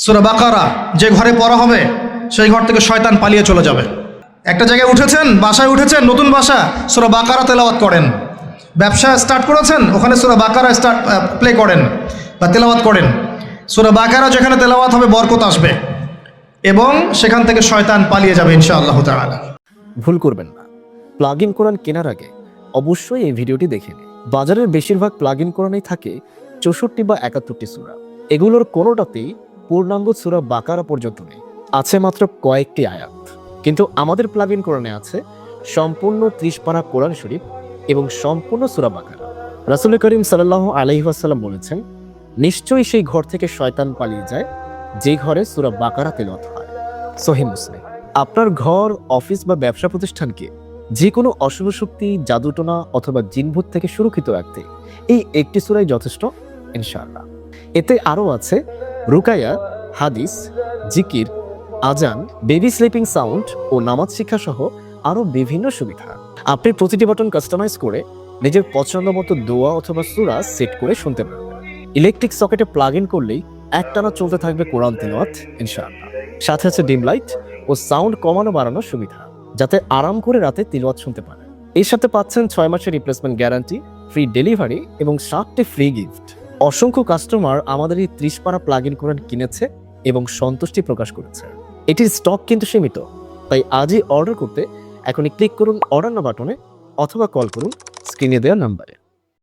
সূরা বাকারা যে ঘরে পড়া হবে সেই ঘর থেকে শয়তান পালিয়ে চলে যাবে। একটা জায়গায় উঠেছেন, বাসায় উঠেছেন, নতুন বাসা, সূরা বাকারা তেলাওয়াত করেন। ব্যবসা স্টার্ট করেছেন, ওখানে সূরা বাকারা প্লে করেন বা তেলাওয়াত করেন। সূরা বাকারা যেখানে তেলাওয়াত হবে বরকত আসবে এবং সেখান থেকে শয়তান পালিয়ে যাবে ইনশাআল্লাহ তাআলা। ভুল করবেন না, প্লাগ ইন কোরআন কেনার আগে অবশ্যই এই ভিডিওটি দেখে নিন। বাজারের বেশিরভাগ প্লাগ ইন কোরআনেই থাকে 64 বা 71টি সূরা। এগুলোর কোনোটাতেই পূর্ণাঙ্গ সূরা বাকারা পর্যন্ত নেই, আছে মাত্র কয়েকটি আয়াত। কিন্তু আমাদের প্লাগ ইন কোরআনে আছে সম্পূর্ণ 30 পারা কোরআন শরীফ এবং সম্পূর্ণ সূরা বাকারা। রাসূল করিম সাল্লাল্লাহু আলাইহি ওয়াসাল্লাম বলেছেন, নিশ্চয়ই সেই ঘর থেকে শয়তান পালিয়ে যায় যে ঘরে সূরা বাকারা তেলাওয়াত হয়। সহিহ মুসলিম। আপনার ঘর, অফিস বা ব্যবসা প্রতিষ্ঠানকে যে কোনো অশুভ শক্তি, জাদুটোনা অথবা জিনভূত থেকে সুরক্ষিত রাখতে এই একটি সূরাই যথেষ্ট ইনশাআল্লাহ। এতে আরও আছে রুকায়া, হাদিস, জিকির, আজান, বেবি স্লিপিং সাউন্ড ও নামাজ শিক্ষা সহ আরও বিভিন্ন সুবিধা। আপনি প্রতিটি বাটন কাস্টমাইজ করে নিজের পছন্দ মতো দোয়া অথবা সূরা সেট করে শুনতে পারবেন। ইলেকট্রিক সকেটে প্লাগ ইন করলেই একটানা চলতে থাকবে কোরআন তিলাওয়াত ইনশাআল্লাহ। সাথে আছে ডিম লাইট ও সাউন্ড কমানো বাড়ানোর সুবিধা, যাতে আরাম করে রাতে তিলাওয়াত শুনতে পারেন। এর সাথে পাচ্ছেন 6 মাসের রিপ্লেসমেন্ট গ্যারান্টি, ফ্রি ডেলিভারি এবং 7টি ফ্রি গিফট। অসংখ্য কাস্টমার আমাদের এই 30 পারা প্লাগ ইন কোরআন কিনেছে এবং সন্তুষ্টি প্রকাশ করেছে। এটির স্টক কিন্তু সীমিত, তাই আজই অর্ডার করতে এখনই ক্লিক করুন অর্ডার নাও বাটনে অথবা কল করুন স্ক্রিনে দেওয়া নাম্বারে।